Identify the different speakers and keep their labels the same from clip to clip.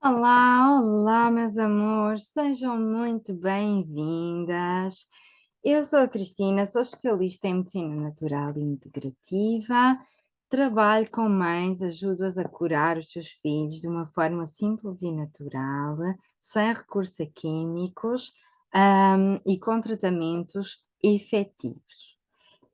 Speaker 1: Olá, olá, meus amores, sejam muito bem-vindas. Eu sou a Cristina, sou especialista em medicina natural e integrativa, trabalho com mães, ajudo-as a curar os seus filhos de uma forma simples e natural, sem recurso a químicos, e com tratamentos efetivos.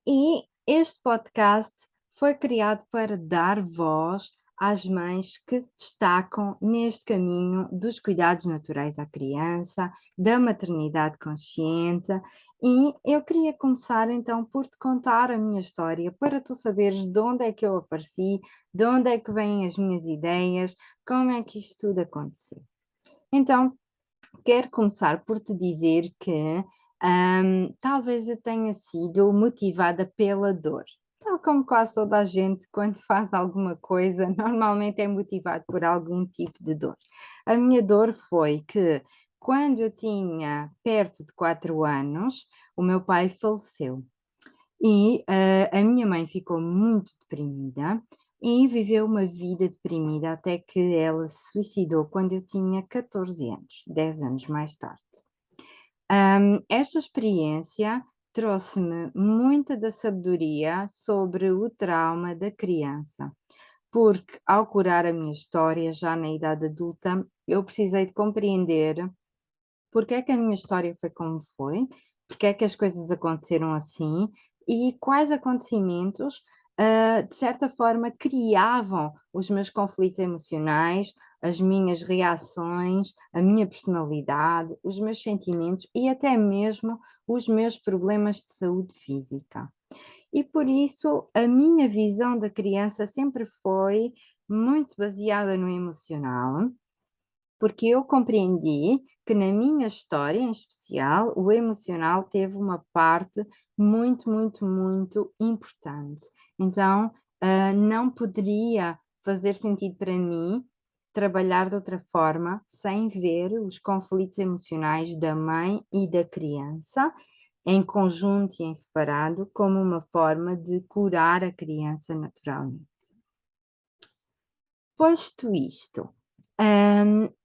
Speaker 1: E este podcast foi criado para dar voz às mães que se destacam neste caminho dos cuidados naturais à criança, da maternidade consciente. E eu queria começar então por te contar a minha história, para tu saberes de onde é que eu apareci, de onde é que vêm as minhas ideias, como é que isto tudo aconteceu. Então, quero começar por te dizer que talvez eu tenha sido motivada pela dor. Tal como quase toda a gente, quando faz alguma coisa, normalmente é motivado por algum tipo de dor. A minha dor foi que, quando eu tinha perto de 4 anos, o meu pai faleceu. E a minha mãe ficou muito deprimida e viveu uma vida deprimida até que ela se suicidou quando eu tinha 14 anos, 10 anos mais tarde. Esta experiência trouxe-me muita da sabedoria sobre o trauma da criança, porque ao curar a minha história, já na idade adulta, eu precisei de compreender porque é que a minha história foi como foi, porque é que as coisas aconteceram assim e quais acontecimentos, de certa forma, criavam os meus conflitos emocionais, as minhas reações, a minha personalidade, os meus sentimentos e até mesmo os meus problemas de saúde física. E por isso a minha visão da criança sempre foi muito baseada no emocional, porque eu compreendi que na minha história, em especial, o emocional teve uma parte muito, muito, muito importante. Então, não poderia fazer sentido para mim trabalhar de outra forma sem ver os conflitos emocionais da mãe e da criança, em conjunto e em separado, como uma forma de curar a criança naturalmente. Posto isto,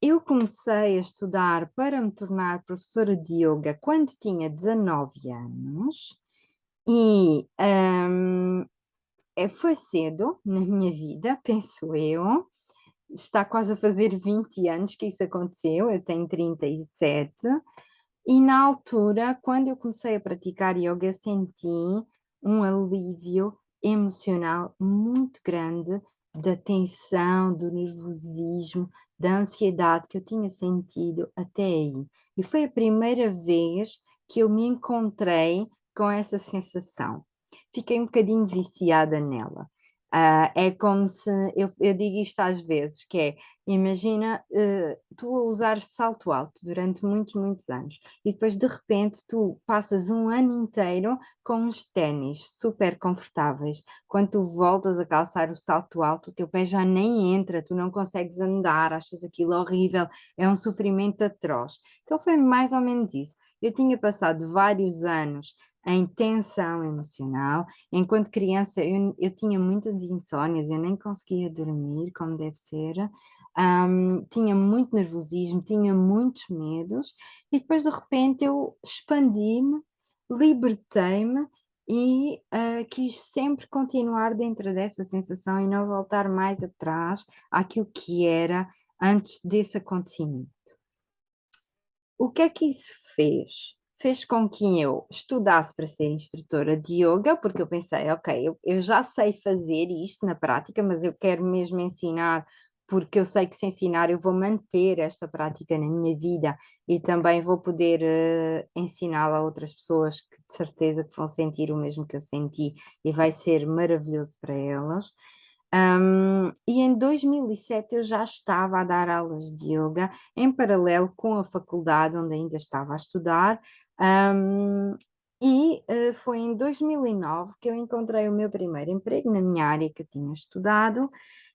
Speaker 1: eu comecei a estudar para me tornar professora de yoga quando tinha 19 anos e foi cedo na minha vida, penso eu. Está quase a fazer 20 anos que isso aconteceu, eu tenho 37. E na altura, quando eu comecei a praticar yoga, eu senti um alívio emocional muito grande da tensão, do nervosismo, da ansiedade que eu tinha sentido até aí. E foi a primeira vez que eu me encontrei com essa sensação. Fiquei um bocadinho viciada nela. É como se eu digo isto às vezes, que é, imagina, tu a usar salto alto durante muitos, muitos anos e depois de repente tu passas um ano inteiro com uns ténis super confortáveis. Quando tu voltas a calçar o salto alto, o teu pé já nem entra, tu não consegues andar, achas aquilo horrível, é um sofrimento atroz. Então foi mais ou menos isso. Eu tinha passado vários anos em tensão emocional. Enquanto criança, eu tinha muitas insónias, eu nem conseguia dormir como deve ser. Tinha muito nervosismo, tinha muitos medos, e depois de repente eu expandi-me, libertei-me e quis sempre continuar dentro dessa sensação e não voltar mais atrás àquilo que era antes desse acontecimento. O que é que isso fez? Fez com que eu estudasse para ser instrutora de yoga, porque eu pensei, ok, eu já sei fazer isto na prática, mas eu quero mesmo ensinar, porque eu sei que se ensinar eu vou manter esta prática na minha vida e também vou poder ensiná-la a outras pessoas que de certeza que vão sentir o mesmo que eu senti e vai ser maravilhoso para elas. E em 2007 eu já estava a dar aulas de yoga em paralelo com a faculdade onde ainda estava a estudar. Um, Foi em 2009 que eu encontrei o meu primeiro emprego na minha área que eu tinha estudado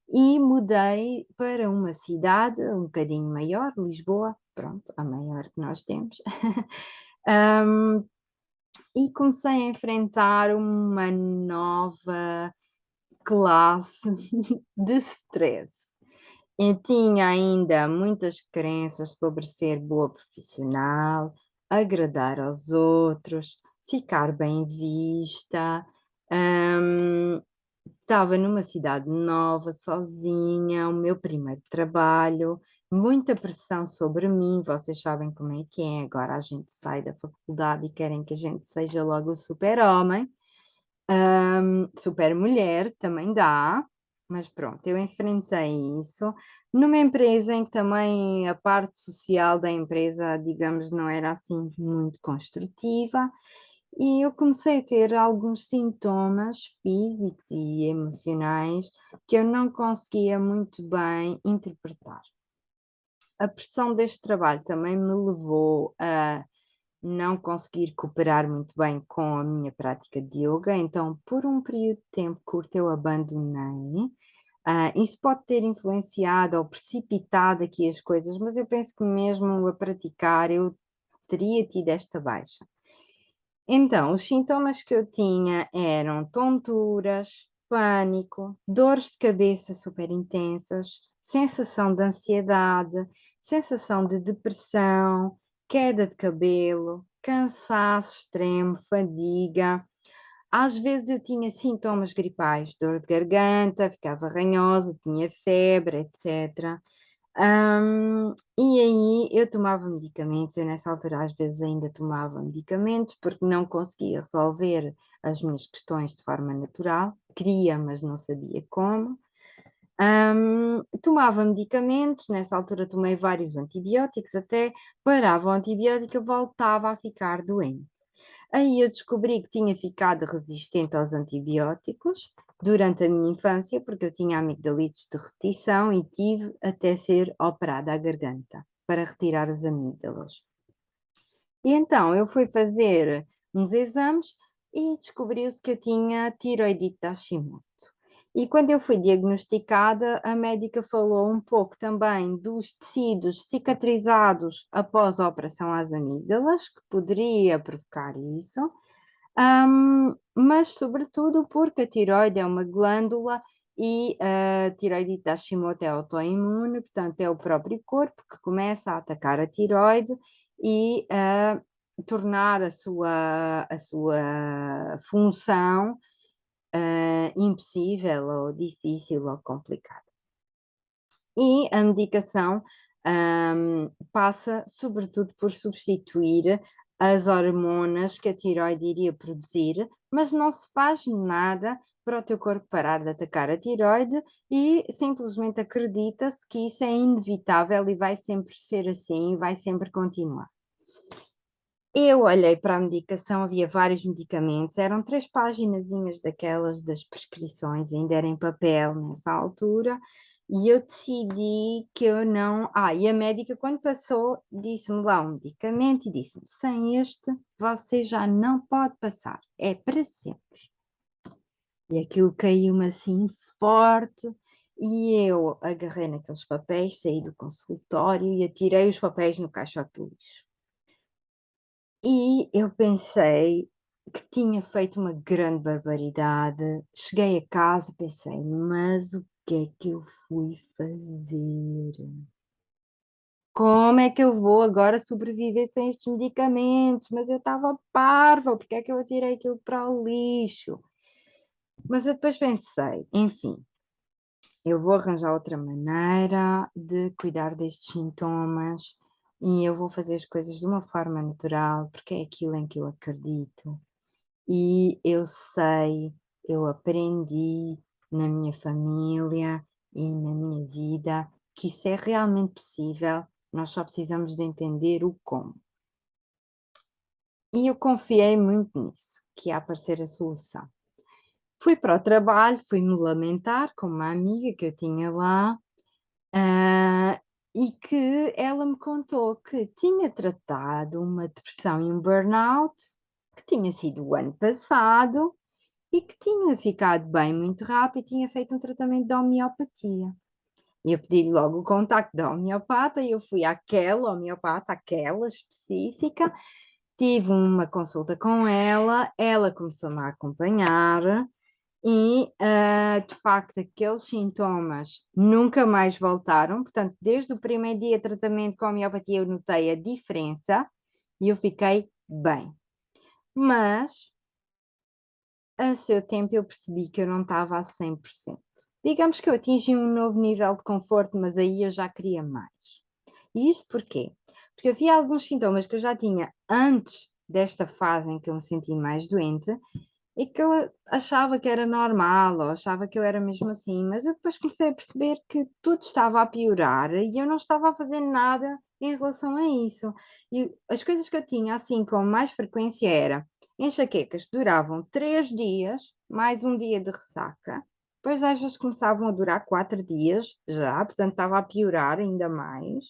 Speaker 1: e mudei para uma cidade um bocadinho maior, Lisboa, pronto, a maior que nós temos. Um, e comecei a enfrentar uma nova classe de stress. Eu tinha ainda muitas crenças sobre ser boa profissional, agradar aos outros, ficar bem vista. hum, Estava numa cidade nova, sozinha, o meu primeiro trabalho, muita pressão sobre mim. Vocês sabem como é que é. Agora a gente sai da faculdade e querem que a gente seja logo o super-homem. Super mulher também dá, mas pronto, eu enfrentei isso numa empresa em que também a parte social da empresa, digamos, não era assim muito construtiva, e eu comecei a ter alguns sintomas físicos e emocionais que eu não conseguia muito bem interpretar. A pressão deste trabalho também me levou a não conseguir cooperar muito bem com a minha prática de yoga, então por um período de tempo curto eu abandonei. Isso pode ter influenciado ou precipitado aqui as coisas, mas eu penso que mesmo a praticar eu teria tido esta baixa. Então, os sintomas que eu tinha eram tonturas, pânico, dores de cabeça super intensas, sensação de ansiedade, sensação de depressão, queda de cabelo, cansaço extremo, fadiga. Às vezes eu tinha sintomas gripais, dor de garganta, ficava ranhosa, tinha febre, etc. E aí eu tomava medicamentos, eu nessa altura às vezes ainda tomava medicamentos porque não conseguia resolver as minhas questões de forma natural, queria, mas não sabia como. Tomava medicamentos, nessa altura tomei vários antibióticos, até parava o antibiótico e voltava a ficar doente. Aí eu descobri que tinha ficado resistente aos antibióticos durante a minha infância, porque eu tinha amigdalites de repetição e tive até ser operada a garganta para retirar as amígdalas. E então eu fui fazer uns exames e descobriu-se que eu tinha tiroidite de Hashimoto. E quando eu fui diagnosticada, a médica falou um pouco também dos tecidos cicatrizados após a operação às amígdalas, que poderia provocar isso, mas sobretudo porque a tiroide é uma glândula e a tiroidite de Hashimoto é autoimune, portanto é o próprio corpo que começa a atacar a tiroide e a tornar a sua função impossível ou difícil ou complicada. E a medicação passa sobretudo por substituir as hormonas que a tiroide iria produzir, mas não se faz nada para o teu corpo parar de atacar a tiroide e simplesmente acredita-se que isso é inevitável e vai sempre ser assim e vai sempre continuar. Eu olhei para a medicação, havia vários medicamentos, eram 3 paginazinhas daquelas das prescrições, ainda era em papel nessa altura, e eu decidi que eu não. E a médica, quando passou, disse-me lá um medicamento e disse-me: sem este, você já não pode passar, é para sempre. E aquilo caiu-me assim forte, e eu agarrei naqueles papéis, saí do consultório e atirei os papéis no caixote do lixo. E eu pensei que tinha feito uma grande barbaridade. Cheguei a casa e pensei, mas o que é que eu fui fazer? Como é que eu vou agora sobreviver sem estes medicamentos? Mas eu estava parva, porque é que eu atirei aquilo para o lixo? Mas eu depois pensei, enfim, eu vou arranjar outra maneira de cuidar destes sintomas e eu vou fazer as coisas de uma forma natural, porque é aquilo em que eu acredito. E eu sei, eu aprendi na minha família e na minha vida que isso é realmente possível, nós só precisamos de entender o como. E eu confiei muito nisso, que ia aparecer a solução. Fui para o trabalho, fui-me lamentar com uma amiga que eu tinha lá, e que ela me contou que tinha tratado uma depressão e um burnout, que tinha sido o ano passado e que tinha ficado bem muito rápido e tinha feito um tratamento de homeopatia. E eu pedi logo o contacto da homeopata e eu fui àquela homeopata, aquela específica, tive uma consulta com ela, ela começou-me a acompanhar E, de facto, aqueles sintomas nunca mais voltaram. Portanto, desde o primeiro dia de tratamento com a homeopatia, eu notei a diferença e eu fiquei bem. Mas, a seu tempo, eu percebi que eu não estava a 100%. Digamos que eu atingi um novo nível de conforto, mas aí eu já queria mais. E isto porquê? Porque havia alguns sintomas que eu já tinha antes desta fase em que eu me senti mais doente e que eu achava que era normal, ou achava que eu era mesmo assim, mas eu depois comecei a perceber que tudo estava a piorar e eu não estava a fazer nada em relação a isso. E as coisas que eu tinha assim com mais frequência era enxaquecas que duravam 3 dias, mais um dia de ressaca. Depois às vezes começavam a durar 4 dias já, portanto estava a piorar ainda mais.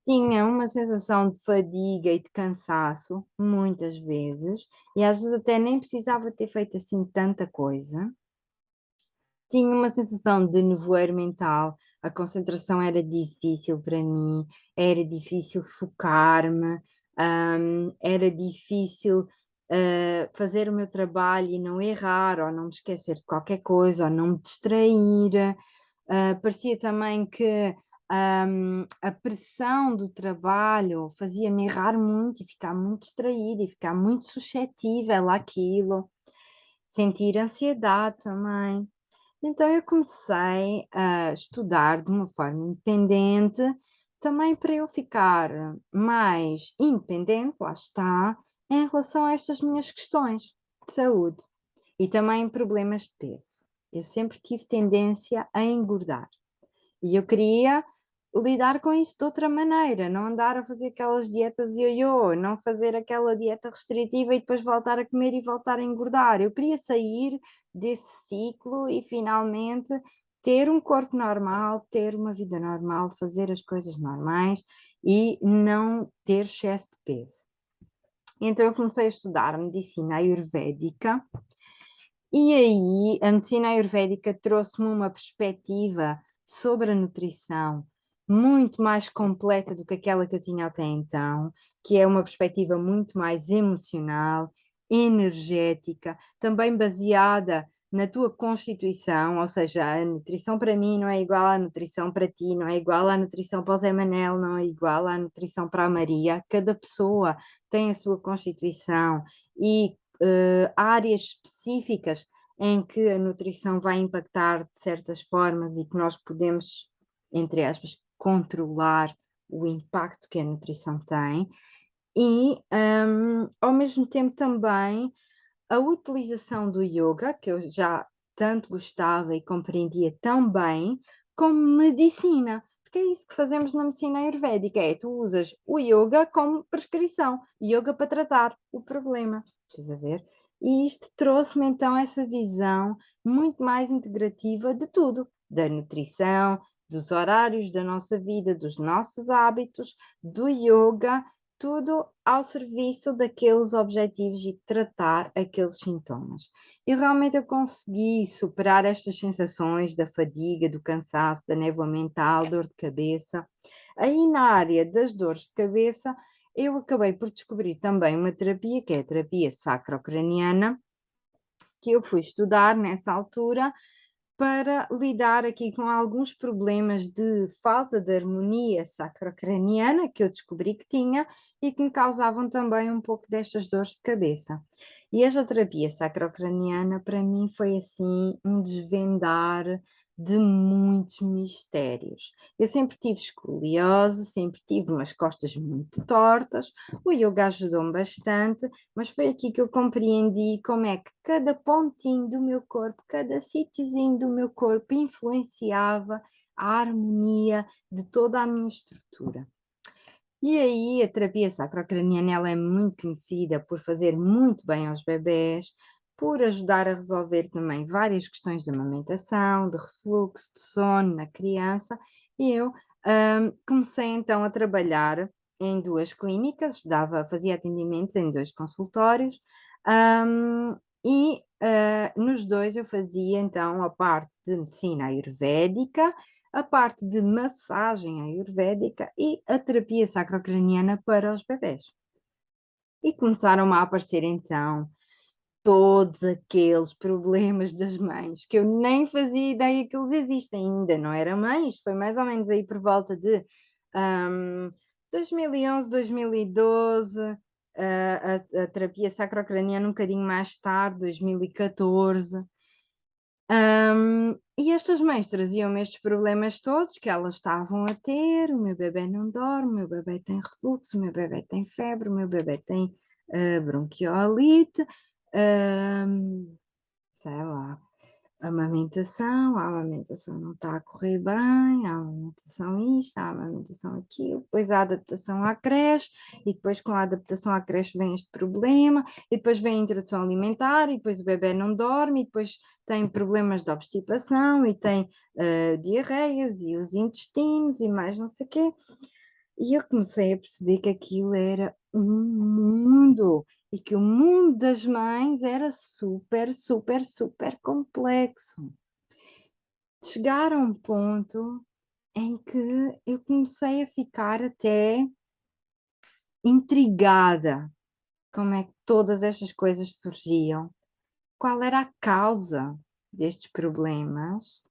Speaker 1: Tinha uma sensação de fadiga e de cansaço, muitas vezes, e às vezes até nem precisava ter feito assim tanta coisa. Tinha uma sensação de nevoeiro mental, a concentração era difícil para mim, era difícil focar-me, era difícil, fazer o meu trabalho e não errar, ou não me esquecer de qualquer coisa, ou não me distrair. Parecia também que a pressão do trabalho fazia-me errar muito e ficar muito distraída e ficar muito suscetível àquilo, sentir ansiedade também. Então eu comecei a estudar de uma forma independente, também para eu ficar mais independente, lá está, em relação a estas minhas questões de saúde e também problemas de peso. Eu sempre tive tendência a engordar. E eu queria lidar com isso de outra maneira, não andar a fazer aquelas dietas ioiô, não fazer aquela dieta restritiva e depois voltar a comer e voltar a engordar. Eu queria sair desse ciclo e finalmente ter um corpo normal, ter uma vida normal, fazer as coisas normais e não ter excesso de peso. Então eu comecei a estudar medicina ayurvédica e aí, a medicina ayurvédica trouxe-me uma perspectiva sobre a nutrição muito mais completa do que aquela que eu tinha até então, que é uma perspectiva muito mais emocional, energética, também baseada na tua constituição, ou seja, a nutrição para mim não é igual à nutrição para ti, não é igual à nutrição para o Zé Manel, não é igual à nutrição para a Maria. Cada pessoa tem a sua constituição e áreas específicas em que a nutrição vai impactar de certas formas e que nós podemos, entre aspas, controlar o impacto que a nutrição tem, e ao mesmo tempo também a utilização do yoga, que eu já tanto gostava e compreendia tão bem, como medicina. Porque é isso que fazemos na medicina ayurvédica, é tu usas o yoga como prescrição, yoga para tratar o problema, estás a ver? E isto trouxe-me então essa visão muito mais integrativa de tudo, da nutrição, dos horários da nossa vida, dos nossos hábitos, do yoga, tudo ao serviço daqueles objetivos e tratar aqueles sintomas. E realmente eu consegui superar estas sensações da fadiga, do cansaço, da névoa mental, dor de cabeça. Aí na área das dores de cabeça, eu acabei por descobrir também uma terapia, que é a terapia sacrocraniana, que eu fui estudar nessa altura para lidar aqui com alguns problemas de falta de harmonia sacrocraniana que eu descobri que tinha e que me causavam também um pouco destas dores de cabeça. E esta terapia sacrocraniana para mim foi assim um desvendar de muitos mistérios. Eu sempre tive escoliose, sempre tive umas costas muito tortas, o yoga ajudou-me bastante, mas foi aqui que eu compreendi como é que cada pontinho do meu corpo, cada sítiozinho do meu corpo influenciava a harmonia de toda a minha estrutura. E aí a terapia sacrocraniana ela é muito conhecida por fazer muito bem aos bebés, por ajudar a resolver também várias questões de amamentação, de refluxo, de sono na criança. E eu comecei então a trabalhar em duas clínicas, fazia atendimentos em dois consultórios, e nos dois eu fazia então a parte de medicina ayurvédica, a parte de massagem ayurvédica e a terapia sacrocraniana para os bebés. E começaram a aparecer então todos aqueles problemas das mães, que eu nem fazia ideia que eles existem, ainda não era mãe, isto foi mais ou menos aí por volta de 2011, 2012, a terapia sacrocraniana um bocadinho mais tarde, 2014. E estas mães traziam-me estes problemas todos que elas estavam a ter: o meu bebê não dorme, o meu bebê tem refluxo, o meu bebê tem febre, o meu bebê tem bronquiolite, sei lá, a amamentação não está a correr bem, a amamentação isto, a amamentação aquilo, depois a adaptação à creche, e depois com a adaptação à creche vem este problema, e depois vem a introdução alimentar, e depois o bebê não dorme, e depois tem problemas de obstipação, e tem diarreias, e os intestinos, e mais não sei o quê. E eu comecei a perceber que aquilo era um mundo e que o mundo das mães era super, super, super complexo. Chegar a um ponto em que eu comecei a ficar até intrigada como é que todas estas coisas surgiam, qual era a causa destes problemas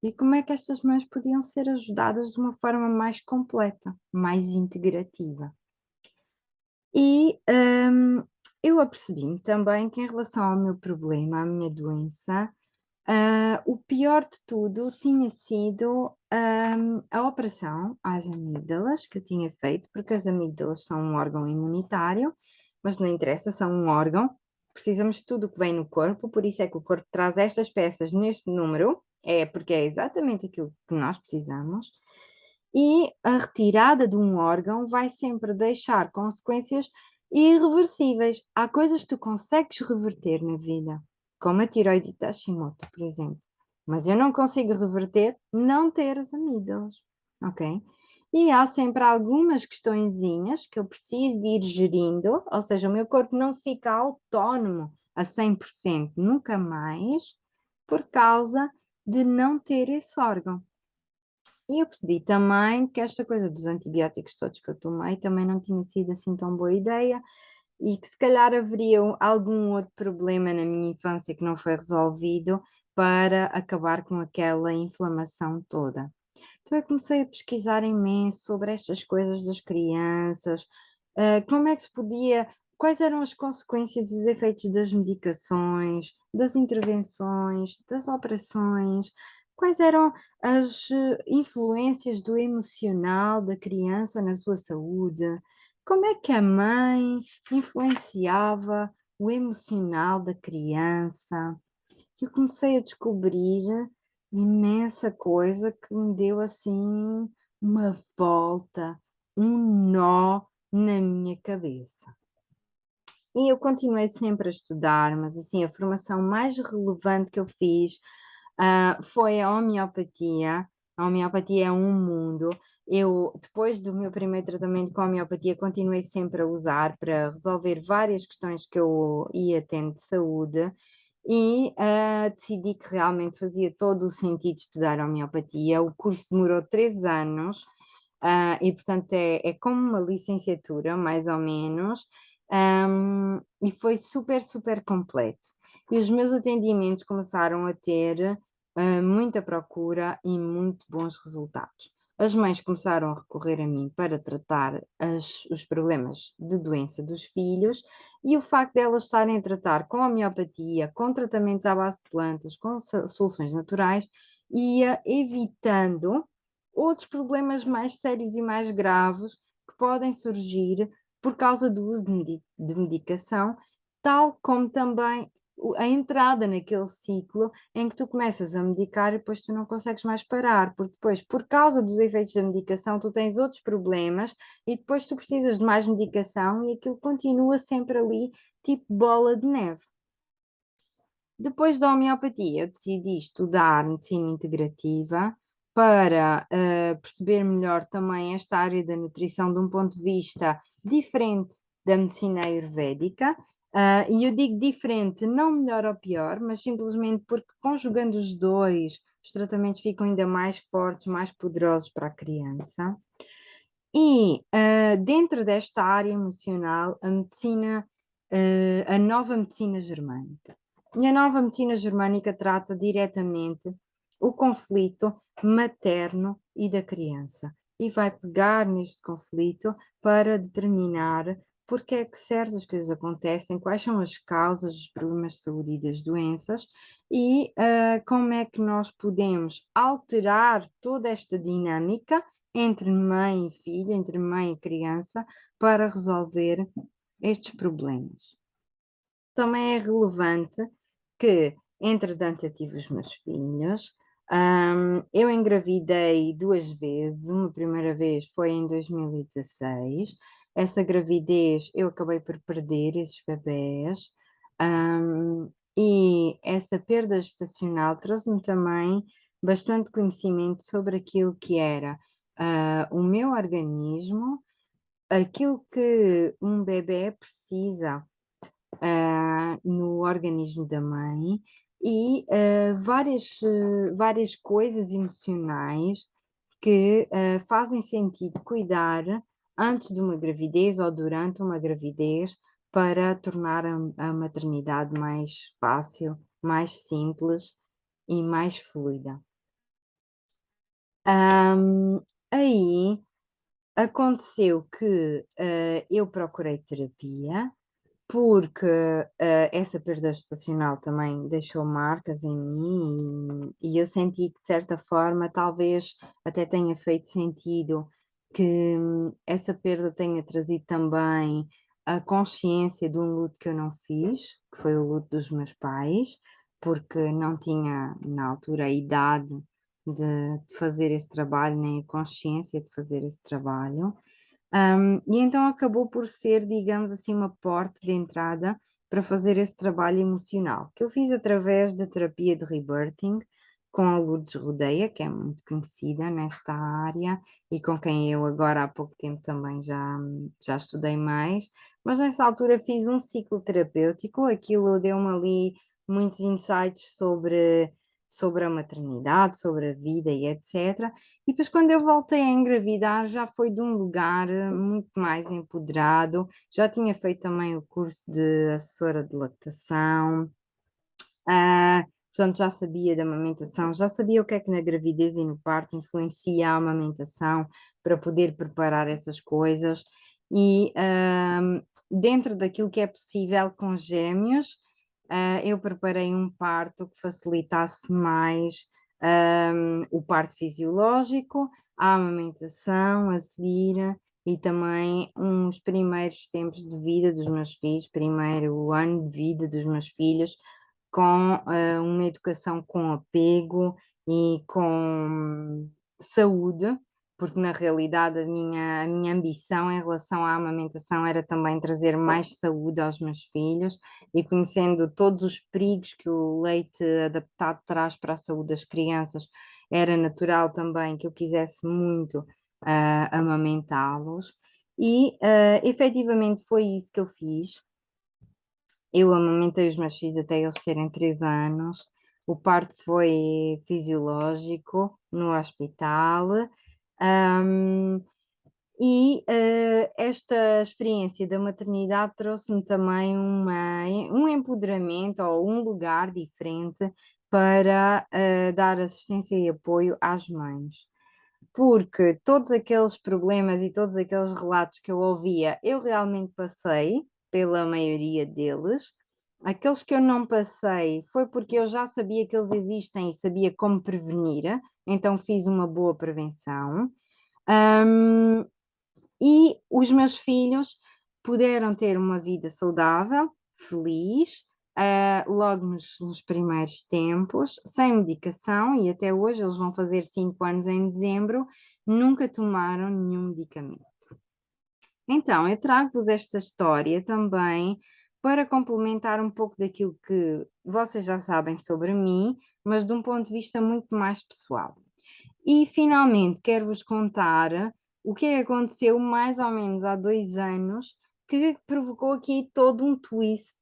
Speaker 1: e como é que estas mães podiam ser ajudadas de uma forma mais completa, mais integrativa. E eu apercebi-me também que, em relação ao meu problema, à minha doença, o pior de tudo tinha sido a operação às amígdalas que eu tinha feito, porque as amígdalas são um órgão imunitário, mas não interessa, são um órgão. Precisamos de tudo o que vem no corpo, por isso é que o corpo traz estas peças neste número, é porque é exatamente aquilo que nós precisamos. E a retirada de um órgão vai sempre deixar consequências irreversíveis. Há coisas que tu consegues reverter na vida, como a tiroidite Hashimoto, por exemplo. Mas eu não consigo reverter não ter as amígdalas, ok? E há sempre algumas questõezinhas que eu preciso de ir gerindo, ou seja, o meu corpo não fica autónomo a 100%, nunca mais, por causa de não ter esse órgão. E eu percebi também que esta coisa dos antibióticos todos que eu tomei também não tinha sido assim tão boa ideia e que se calhar haveria algum outro problema na minha infância que não foi resolvido para acabar com aquela inflamação toda. Então eu comecei a pesquisar imenso sobre estas coisas das crianças, como é que se podia, quais eram as consequências e os efeitos das medicações, das intervenções, das operações, quais eram as influências do emocional da criança na sua saúde, como é que a mãe influenciava o emocional da criança. Eu comecei a descobrir imensa coisa que me deu assim uma volta, um nó na minha cabeça. E eu continuei sempre a estudar, mas assim, a formação mais relevante que eu fiz foi a homeopatia. A homeopatia é um mundo. Eu, depois do meu primeiro tratamento com a homeopatia, continuei sempre a usar para resolver várias questões que eu ia tendo de saúde e decidi que realmente fazia todo o sentido estudar homeopatia. O curso demorou 3 anos, e portanto é como uma licenciatura, mais ou menos, e foi super, super completo. E os meus atendimentos começaram a ter muita procura e muito bons resultados. As mães começaram a recorrer a mim para tratar os problemas de doença dos filhos, e o facto de elas estarem a tratar com homeopatia, com tratamentos à base de plantas, com soluções naturais, ia evitando outros problemas mais sérios e mais graves que podem surgir por causa do uso de medicação, tal como também a entrada naquele ciclo em que tu começas a medicar e depois tu não consegues mais parar, porque depois, por causa dos efeitos da medicação, tu tens outros problemas e depois tu precisas de mais medicação e aquilo continua sempre ali, tipo bola de neve. Depois da homeopatia, eu decidi estudar medicina integrativa para perceber melhor também esta área da nutrição de um ponto de vista diferente da medicina ayurvédica. E eu digo diferente, não melhor ou pior, mas simplesmente porque conjugando os dois, os tratamentos ficam ainda mais fortes, mais poderosos para a criança. E dentro desta área emocional, a medicina a nova medicina germânica. E a nova medicina germânica trata diretamente o conflito materno e da criança e vai pegar neste conflito para determinar porque é que certas coisas acontecem, quais são as causas dos problemas de saúde e das doenças e como é que nós podemos alterar toda esta dinâmica entre mãe e filho, entre mãe e criança, para resolver estes problemas. Também é relevante que, entretanto, eu tive os meus filhos. Eu engravidei duas vezes. Uma primeira vez foi em 2016. Essa gravidez eu acabei por perder esses bebés. E essa perda gestacional trouxe-me também bastante conhecimento sobre aquilo que era o meu organismo, aquilo que um bebé precisa no organismo da mãe e várias coisas emocionais que fazem sentido cuidar antes de uma gravidez ou durante uma gravidez para tornar a maternidade mais fácil, mais simples e mais fluida. Aí aconteceu que eu procurei terapia porque essa perda gestacional também deixou marcas em mim e eu senti que, de certa forma, talvez até tenha feito sentido que essa perda tenha trazido também a consciência de um luto que eu não fiz, que foi o luto dos meus pais, porque não tinha, na altura, a idade de fazer esse trabalho, nem a consciência de fazer esse trabalho. E então acabou por ser, digamos assim, uma porta de entrada para fazer esse trabalho emocional, que eu fiz através da terapia de rebirthing com a Lourdes Rodeia, que é muito conhecida nesta área e com quem eu agora há pouco tempo também já estudei mais, mas nessa altura fiz um ciclo terapêutico, aquilo deu-me ali muitos insights sobre a maternidade, sobre a vida e etc. E depois, quando eu voltei a engravidar, já foi de um lugar muito mais empoderado. Já tinha feito também o curso de assessora de lactação, portanto, já sabia da amamentação, já sabia o que é que na gravidez e no parto influencia a amamentação para poder preparar essas coisas. E dentro daquilo que é possível com gêmeos, eu preparei um parto que facilitasse mais o parto fisiológico, a amamentação a seguir e também uns primeiros tempos de vida dos meus filhos, primeiro ano de vida dos meus filhos, com uma educação com apego e com saúde, porque na realidade a minha ambição em relação à amamentação era também trazer mais saúde aos meus filhos e conhecendo todos os perigos que o leite adaptado traz para a saúde das crianças, era natural também que eu quisesse muito amamentá-los. E efetivamente foi isso que eu fiz. Eu amamentei os meus filhos até eles terem 3 anos. O parto foi fisiológico no hospital. Ahm, esta experiência da maternidade trouxe-me também um empoderamento ou um lugar diferente para dar assistência e apoio às mães. Porque todos aqueles problemas e todos aqueles relatos que eu ouvia, eu realmente passei pela maioria deles. Aqueles que eu não passei foi porque eu já sabia que eles existem e sabia como prevenir, então fiz uma boa prevenção. Ahm, e os meus filhos puderam ter uma vida saudável, feliz, logo nos primeiros tempos, sem medicação, e até hoje eles vão fazer 5 anos em dezembro, nunca tomaram nenhum medicamento. Então, eu trago-vos esta história também para complementar um pouco daquilo que vocês já sabem sobre mim, mas de um ponto de vista muito mais pessoal. E finalmente quero-vos contar o que é que aconteceu mais ou menos há 2 anos que provocou aqui todo um twist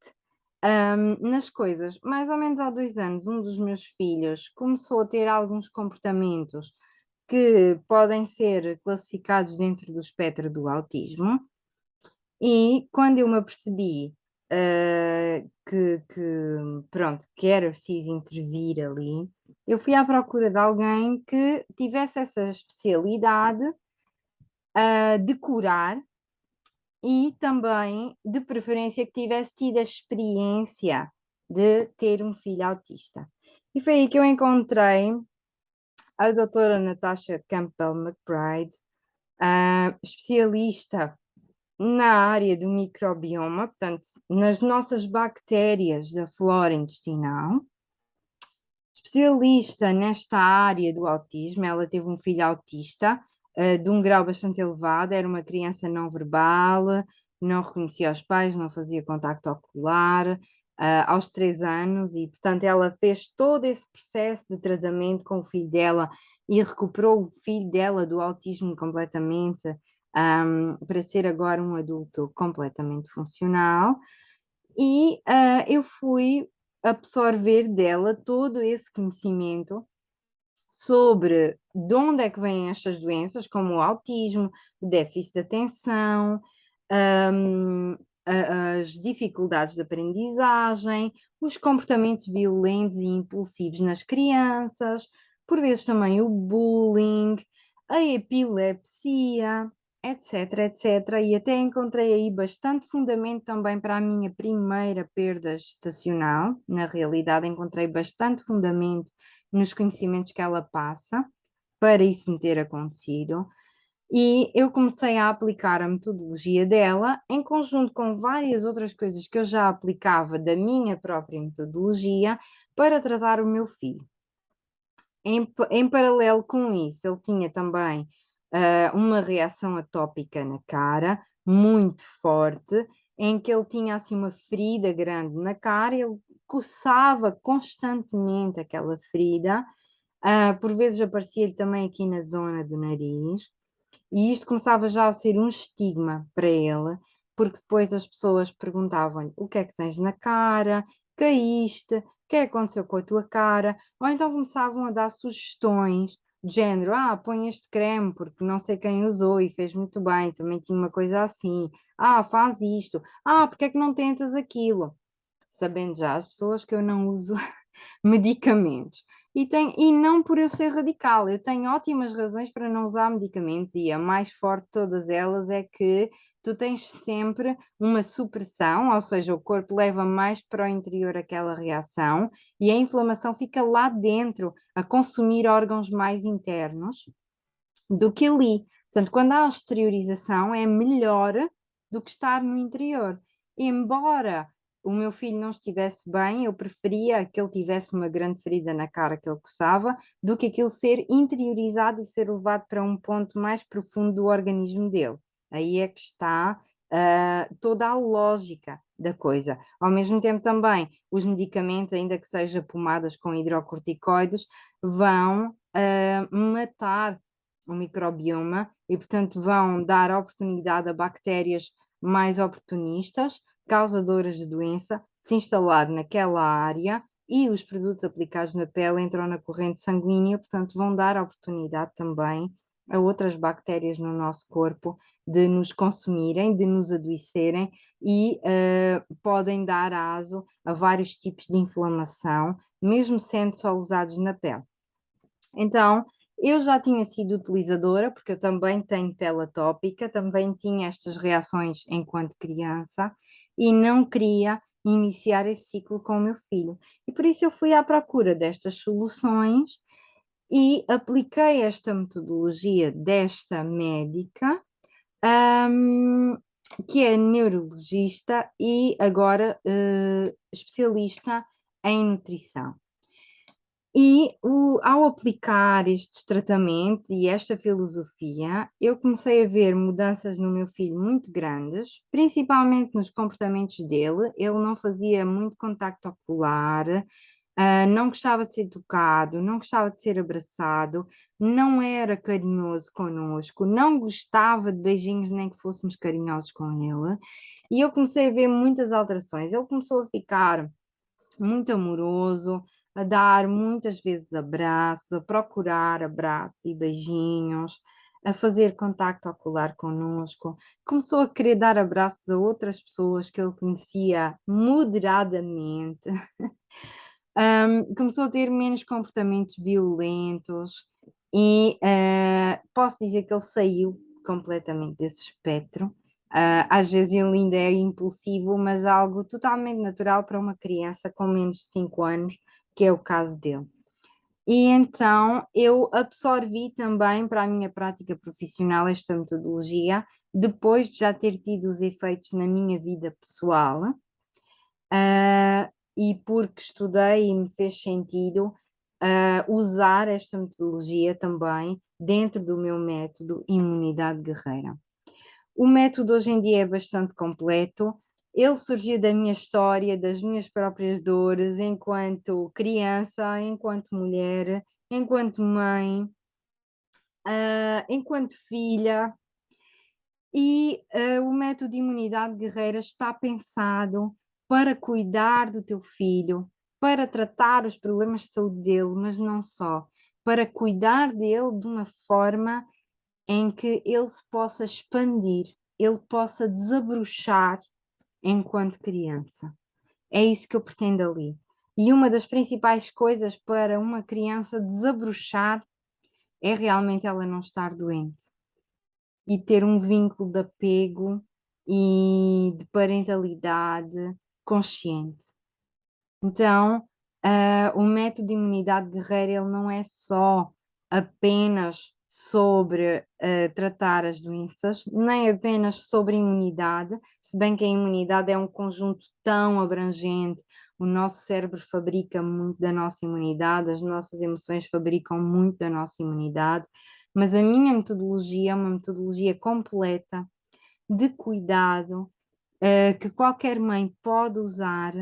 Speaker 1: nas coisas. Mais ou menos há 2 anos, um dos meus filhos começou a ter alguns comportamentos que podem ser classificados dentro do espectro do autismo. E quando eu me apercebi pronto, que era preciso intervir ali. Eu fui à procura de alguém que tivesse essa especialidade, de curar e também, de preferência, que tivesse tido a experiência de ter um filho autista. E foi aí que eu encontrei a doutora Natasha Campbell McBride, especialista na área do microbioma, portanto, nas nossas bactérias da flora intestinal, especialista nesta área do autismo. Ela teve um filho autista, de um grau bastante elevado, era uma criança não verbal, não reconhecia os pais, não fazia contacto ocular, aos 3 anos, e portanto ela fez todo esse processo de tratamento com o filho dela e recuperou o filho dela do autismo completamente, para ser agora um adulto completamente funcional. E eu fui absorver dela todo esse conhecimento sobre de onde é que vêm estas doenças, como o autismo, o déficit de atenção, hum, as dificuldades de aprendizagem, os comportamentos violentos e impulsivos nas crianças, por vezes também o bullying, a epilepsia, etc, etc. E até encontrei aí bastante fundamento também para a minha primeira perda gestacional. Na realidade, encontrei bastante fundamento nos conhecimentos que ela passa para isso me ter acontecido. E eu comecei a aplicar a metodologia dela em conjunto com várias outras coisas que eu já aplicava da minha própria metodologia para tratar o meu filho. Em paralelo com isso, ele tinha também uma reação atópica na cara, muito forte, em que ele tinha assim uma ferida grande na cara, ele coçava constantemente aquela ferida, por vezes aparecia-lhe também aqui na zona do nariz, e isto começava já a ser um estigma para ele, porque depois as pessoas perguntavam-lhe: o que é que tens na cara? Caíste? O que é que aconteceu com a tua cara? Ou então começavam a dar sugestões do género: põe este creme porque não sei quem usou e fez muito bem, também tinha uma coisa assim. Faz isto. Porque é que não tentas aquilo? Sabendo já as pessoas que eu não uso medicamentos. E não por eu ser radical, eu tenho ótimas razões para não usar medicamentos, e a mais forte de todas elas é que tu tens sempre uma supressão, ou seja, o corpo leva mais para o interior aquela reação e a inflamação fica lá dentro a consumir órgãos mais internos do que ali. Portanto, quando há exteriorização é melhor do que estar no interior. Embora o meu filho não estivesse bem, eu preferia que ele tivesse uma grande ferida na cara que ele coçava, do que aquilo ser interiorizado e ser levado para um ponto mais profundo do organismo dele. Aí é que está toda a lógica da coisa. Ao mesmo tempo, também, os medicamentos, ainda que sejam pomadas com hidrocorticoides, vão matar o microbioma e, portanto, vão dar oportunidade a bactérias mais oportunistas, causadoras de doença, se instalar naquela área, e os produtos aplicados na pele entram na corrente sanguínea, portanto, vão dar oportunidade também a outras bactérias no nosso corpo de nos consumirem, de nos adoecerem e podem dar aso a vários tipos de inflamação, mesmo sendo só usados na pele. Então, eu já tinha sido utilizadora, porque eu também tenho pele atópica, também tinha estas reações enquanto criança e não queria iniciar esse ciclo com o meu filho. E por isso eu fui à procura destas soluções e apliquei esta metodologia desta médica, ahm, que é neurologista e agora especialista em nutrição. Ao aplicar estes tratamentos e esta filosofia, eu comecei a ver mudanças no meu filho muito grandes, principalmente nos comportamentos dele. Ele não fazia muito contacto ocular, não gostava de ser tocado, não gostava de ser abraçado, não era carinhoso connosco, não gostava de beijinhos nem que fôssemos carinhosos com ele. E eu comecei a ver muitas alterações. Ele começou a ficar muito amoroso, a dar muitas vezes abraços, a procurar abraços e beijinhos. a fazer contacto ocular connosco, começou a querer dar abraços a outras pessoas que ele conhecia moderadamente, começou a ter menos comportamentos violentos e posso dizer que ele saiu completamente desse espectro. Às vezes ele ainda é impulsivo, mas algo totalmente natural para uma criança com menos de 5 anos, que é o caso dele. E então eu absorvi também para a minha prática profissional esta metodologia, depois de já ter tido os efeitos na minha vida pessoal, e porque estudei e me fez sentido usar esta metodologia também dentro do meu método Imunidade Guerreira. O método hoje em dia é bastante completo. Ele surgiu da minha história, das minhas próprias dores, enquanto criança, enquanto mulher, enquanto mãe, enquanto filha. E o método de imunidade guerreira está pensado para cuidar do teu filho, para tratar os problemas de saúde dele, mas não só, para cuidar dele de uma forma em que ele se possa expandir, ele possa desabrochar enquanto criança. É isso que eu pretendo ali. E uma das principais coisas para uma criança desabrochar é realmente ela não estar doente e ter um vínculo de apego e de parentalidade consciente. Então, o método de imunidade guerreira ele não é só apenas sobre tratar as doenças, nem apenas sobre imunidade, se bem que a imunidade é um conjunto tão abrangente, o nosso cérebro fabrica muito da nossa imunidade, as nossas emoções fabricam muito da nossa imunidade, mas a minha metodologia é uma metodologia completa de cuidado que qualquer mãe pode usar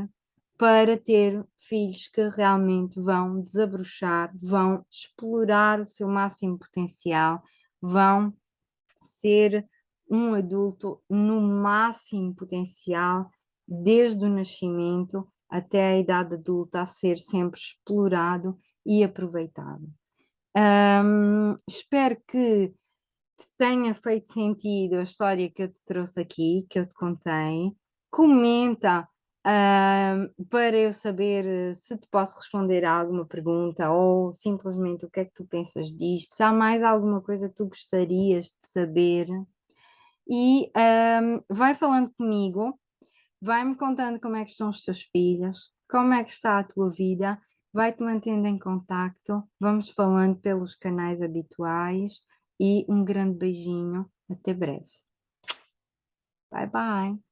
Speaker 1: para ter filhos que realmente vão desabrochar, vão explorar o seu máximo potencial, vão ser um adulto no máximo potencial, desde o nascimento até a idade adulta, a ser sempre explorado e aproveitado. Espero que te tenha feito sentido a história que eu te trouxe aqui, que eu te contei. Comenta, para eu saber se te posso responder a alguma pergunta ou simplesmente o que é que tu pensas disto. Se há mais alguma coisa que tu gostarias de saber. E vai falando comigo, vai-me contando como é que estão os teus filhos, como é que está a tua vida, vai-te mantendo em contacto, vamos falando pelos canais habituais e um grande beijinho, até breve. Bye bye.